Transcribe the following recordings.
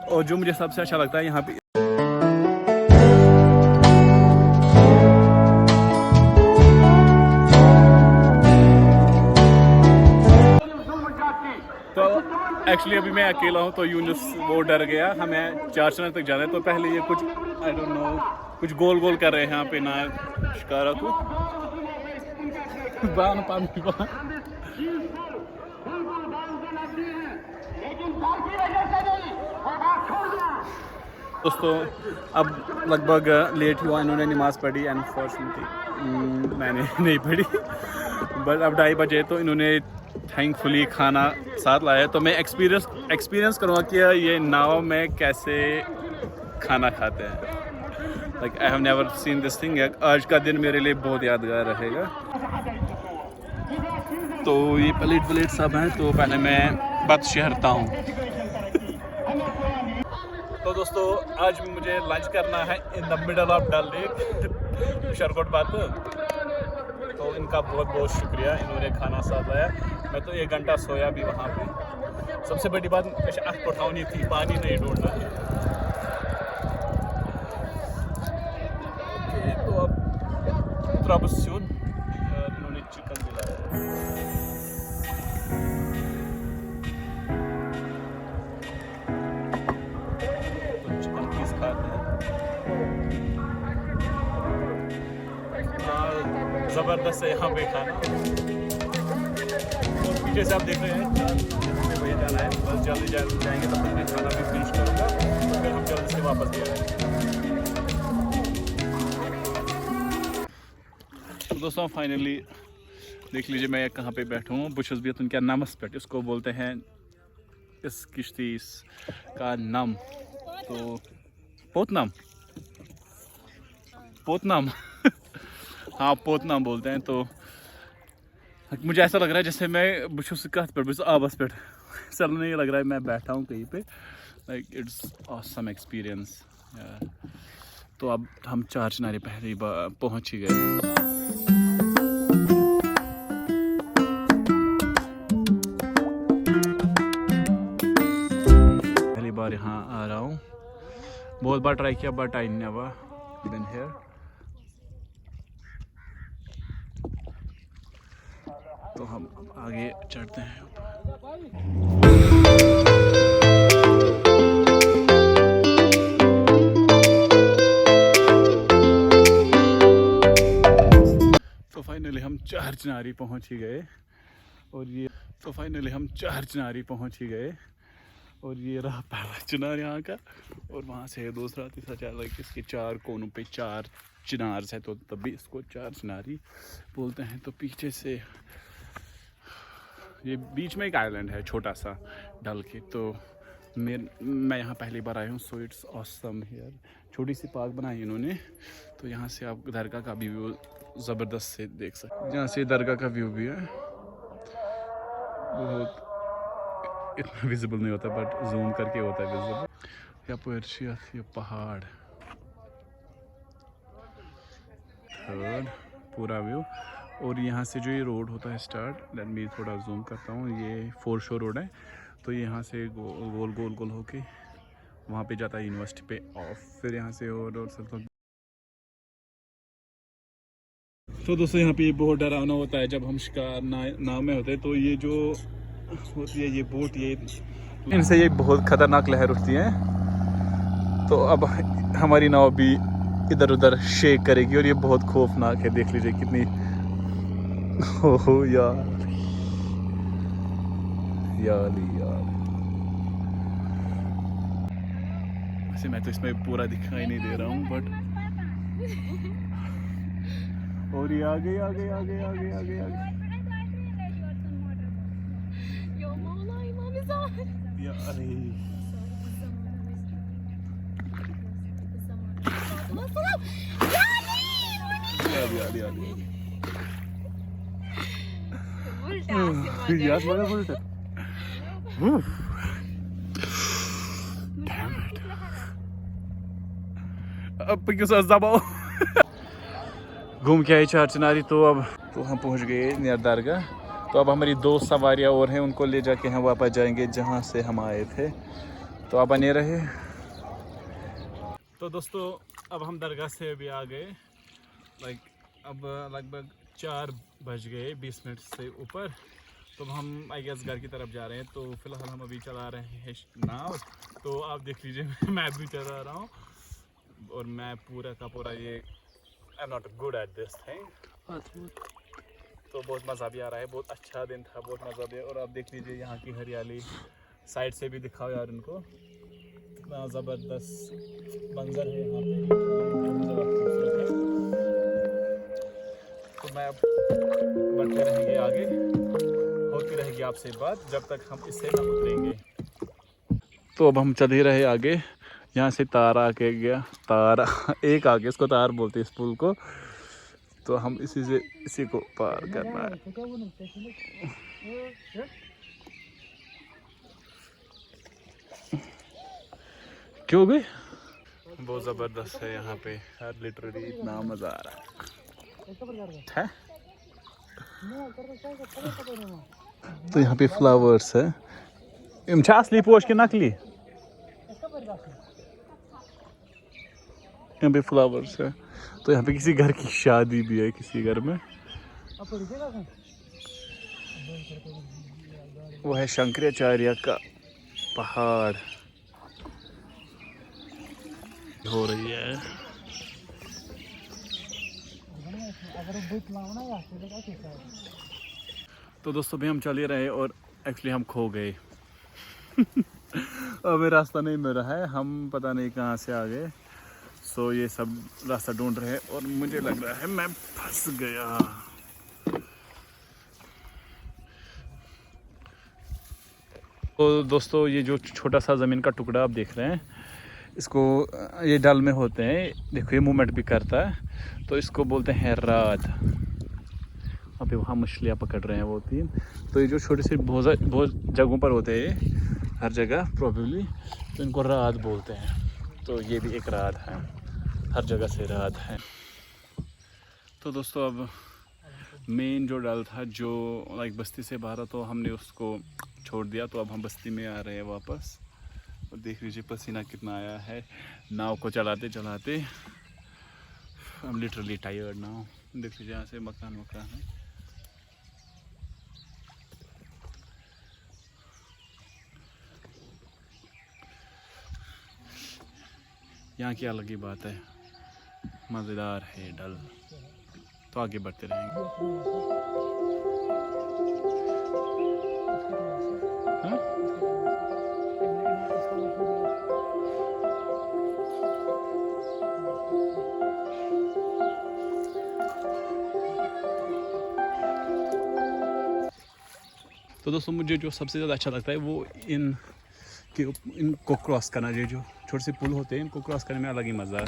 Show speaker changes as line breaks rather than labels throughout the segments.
और जो मुझे सबसे अच्छा लगता है यहाँ पे, तो एक्चुअली अभी मैं अकेला हूँ तो यूनुस वो डर गया। हमें चारचना तक जाना है तो पहले ये कुछ आई डोंट नो कुछ गोल गोल कर रहे हैं यहाँ पे नाग शिकारा को बान पानी बान। दोस्तों अब लगभग लेट हुआ, इन्होंने नमाज़ पढ़ी, अनफॉर्चुनेटली मैंने नहीं पढ़ी, बट अब 2:30 बजे तो इन्होंने थैंकफुली खाना साथ लाया। तो मैं एक्सपीरियंस करूँगा कि ये नाव में कैसे खाना खाते हैं। Like I have never seen this thing. आज का दिन मेरे लिए बहुत यादगार रहेगा। तो ये प्लेट सब हैं, तो पहले मैं बात शहरता हूँ। तो दोस्तों आज मुझे लंच करना है in the middle of Dal lake शरकोट बात। तो इनका बहुत बहुत शुक्रिया, इन्होंने खाना साथ लाया। मैं तो 1 घंटा सोया भी वहाँ पे। सबसे बड़ी बात अख उठानी थी, पानी नहीं ढूंढना। ओके, तो अब त्रबसून इन्होंने चिकन दिलाया। तो चिकन पीस खाते हैं। ज़बरदस्त है यहाँ पे खाना। और पीछे से आप देख रहे हैं वही जाना है, बस जल्दी जाएंगे, तब तक मैं खाना भी फिनिश करूँगा, फिर हम जल्दी से वापस भी आएंगे। तो दोस्तों फाइनली देख लीजिए मैं कहाँ पे बैठा हूँ। बुशस भी उनका नमस पेट, इसको बोलते हैं इस किश्ती का नाम तो पोतनाम हाँ पोतनाम बोलते हैं। तो मुझे ऐसा लग रहा है जैसे मैं बुशस कथ पर बस आबस पे सर नहीं लग रहा है मैं बैठा हूँ कहीं पे। Like it's awesome experience. तो अब हम चार चिनारी पहले पहुँच ही गए। पहली बार यहाँ आ रहा हूँ, बहुत बार ट्राई किया but I never been here. तो हम आगे चढ़ते हैं। तो फाइनली हम चार चिनारी पहुंच ही गए और ये रहा पहला चिनार यहाँ का, और वहाँ से दूसरा तीसरा चार। लाइक इसके 4 कोनों पे 4 चिनार है, तो तभी इसको 4 चिनारी बोलते हैं। तो पीछे से ये बीच में एक आइलैंड है छोटा सा डल के। तो मैं यहाँ पहली बार आया हूँ, सो इट्स ऑसम हियर। छोटी सी पार्क बनाई इन्होंने, तो यहाँ से आप दरगाह का भी व्यू ज़बरदस्त से देख सकते हैं। यहाँ से दरगाह का व्यू भी है, बहुत इतना विजिबल नहीं होता बट जूम करके होता है विजिबल। यहाँ पर ये पहाड़ थर्ड पूरा व्यू। और यहाँ से जो ये रोड होता है स्टार्ट, लेट मी थोड़ा जूम करता हूँ, ये 4 शोर रोड है। तो यहाँ से गोल गोल होके वहाँ पे जाता है यूनिवर्सिटी पे ऑफ, फिर यहाँ से और सब। तो दोस्तों यहाँ पे बहुत डरावना होता है जब हम शिकार नाव में होते हैं। तो ये जो होती है ये बोट, ये इनसे ये बहुत खतरनाक लहर उठती है। तो अब हमारी नाव भी इधर उधर शेक करेगी और ये बहुत खौफनाक है। देख लीजिए कितनी हो यार वैसे मैं तो इसमें पूरा दिखाई नहीं दे रहा हूँ बट और ये आगे यार बड़ा बोलता अब क्यों सच दबाओ। घूम के आए 4 चिनारी, तो अब तो हम पहुंच गए नियर दरगाह। तो अब हमारी 2 सवारियां और हैं, उनको ले जाके हम वापस जाएंगे जहां से हम आए थे। तो आप बने रहे। तो दोस्तों अब हम दरगाह से अभी आ गए, अब लगभग 4 बज गए 20 मिनट से ऊपर। तो हम आई गेस घर की तरफ जा रहे हैं। तो फिलहाल हम अभी चला रहे हैं नाव। तो आप देख लीजिए मैं भी चला रहा हूँ और मैं पूरा का पूरा ये I am not good at this thing. तो बहुत मज़ा भी आ रहा है, बहुत अच्छा दिन था, बहुत मज़ा भी। और आप देख लीजिए यहाँ की हरियाली, साइड से भी दिखाओ यार इनको, कितना ज़बरदस्त मंजर है यहाँ पे, बहुत खूबसूरत है। तो मैं अब बढ़ते रहेंगे आगे, होती रहेगी आपसे बात जब तक हम इससे ना उतरेंगे। तो अब हम चल ही रहे आगे, यहाँ से तार आके गया, तार एक आगे, इसको तार बोलते हैं इस पुल को। तो हम इसी को पार करना है। क्यों भी बहुत ज़बरदस्त है यहाँ पे, लिटरली इतना मज़ा आ रहा है। तो यहाँ पे फ्लावर्स है, इम असली पोश के नकली, यहाँ पे फ्लावर्स है। तो यहाँ पे किसी घर की शादी भी है, किसी घर में। वो है शंकराचार्य का पहाड़ हो रही है। तो दोस्तों भी हम चल ही रहे और एक्चुअली हम खो गए। हमें रास्ता नहीं मिल रहा है, हम पता नहीं कहाँ से आ गए। सो ये सब रास्ता ढूंढ रहे हैं और मुझे लग रहा है मैं फंस गया। तो दोस्तों ये जो छोटा सा ज़मीन का टुकड़ा आप देख रहे हैं, इसको ये डल में होते हैं, देखो ये मूवमेंट भी करता है, तो इसको बोलते हैं रात। अभी वहाँ मछलियाँ पकड़ रहे हैं वो 3। तो ये जो छोटे से बहुत जगहों पर होते हैं, हर जगह प्रोबेबली, तो इनको रात बोलते हैं। तो ये भी एक रात है, हर जगह से रात है। तो दोस्तों अब मेन जो डल था, जो बस्ती से बाहर, तो हमने उसको छोड़ दिया। तो अब हम बस्ती में आ रहे हैं वापस। और देख लीजिए पसीना कितना आया है नाव को चलाते चलाते। I am literally tired now. देख लीजिए यहाँ से मकान है। यहाँ की अलग ही बात है, मज़ेदार है डल। तो आगे बढ़ते रहेंगे। हाँ? तो दोस्तों मुझे जो सबसे ज़्यादा अच्छा लगता है वो इनको क्रॉस करना। ये जो छोटे से पुल होते हैं, इनको क्रॉस करने में अलग ही मज़ा है।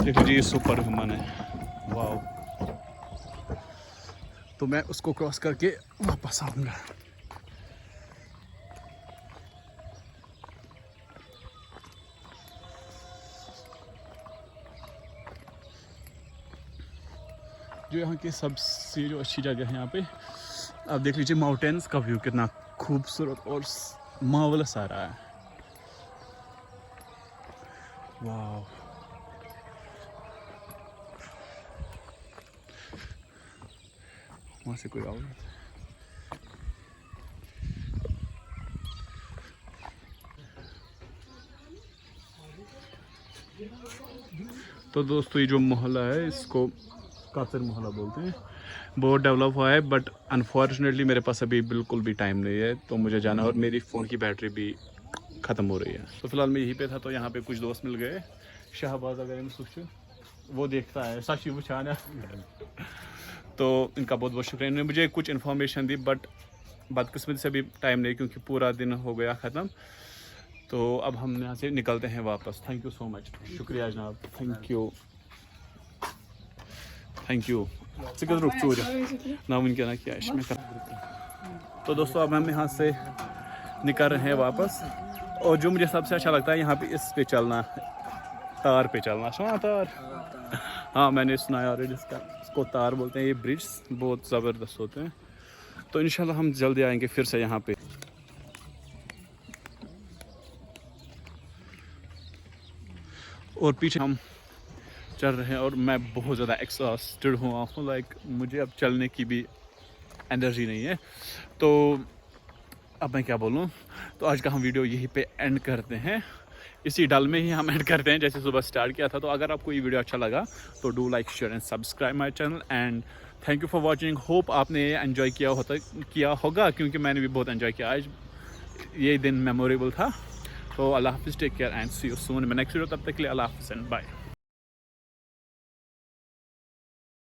देखो जी ये सुपर ह्यूमन है, वाह। तो मैं उसको क्रॉस करके वापस आऊँगा। जो यहाँ की सबसे जो अच्छी जगह है, यहाँ पे आप देख लीजिए माउंटेन्स का व्यू कितना खूबसूरत और मार्वलस आ रहा है, वाह। वहाँ से कोई और तो दोस्तों ये जो मोहल्ला है इसको कासर मोहल्ला बोलते हैं। बहुत डेवलप हुआ है, बट अनफॉर्चुनेटली मेरे पास अभी बिल्कुल भी टाइम नहीं है, तो मुझे जाना और मेरी फ़ोन की बैटरी भी ख़त्म हो रही है। तो फिलहाल मैं यहीं पे था, तो यहाँ पे कुछ दोस्त मिल गए। शाहबाज अगर इन सुख वो देखता है साक्षी बुछाना तो इनका बहुत बहुत शुक्रिया। इन्होंने मुझे कुछ इन्फॉर्मेशन दी, बट बदकिस्मती से अभी टाइम नहीं, क्योंकि पूरा दिन हो गया ख़त्म। तो अब हम यहाँ से निकलते हैं वापस। थैंक यू सो मच, शुक्रिया जनाब, थैंक यू थैंक यू। रुक चूर ना उनके ना किया इसमें। तो दोस्तों अब हम यहाँ से निकल रहे हैं वापस। और जो मुझे सबसे अच्छा लगता है यहाँ पे इस पे चलना, तार पे चलना। सुना तार, हाँ मैंने सुना है ऑलरेडी इसको तार बोलते हैं। ये ब्रिज बहुत ज़बरदस्त होते हैं। तो इंशाल्लाह हम जल्दी आएंगे फिर से यहाँ पे। और पीछे हम चल रहे हैं और मैं बहुत ज़्यादा एक्सॉस्टेड हुआ हूँ। लाइक मुझे अब चलने की भी एनर्जी नहीं है। तो अब मैं क्या बोलूँ। तो आज का हम वीडियो यहीं पे एंड करते हैं। इसी डल में ही हम एंड करते हैं जैसे सुबह स्टार्ट किया था। तो अगर आपको ये वीडियो अच्छा लगा तो do like share and subscribe my channel and thank you for watching. Hope आपने एंजॉय किया होगा क्योंकि मैंने भी बहुत एंजॉय किया। आज ये दिन मेमोरेबल था। तो अल्लाह हाफिज़, take care and see you soon in my next video. तब तक के लिए अल्लाह हाफिज़ एंड बाय।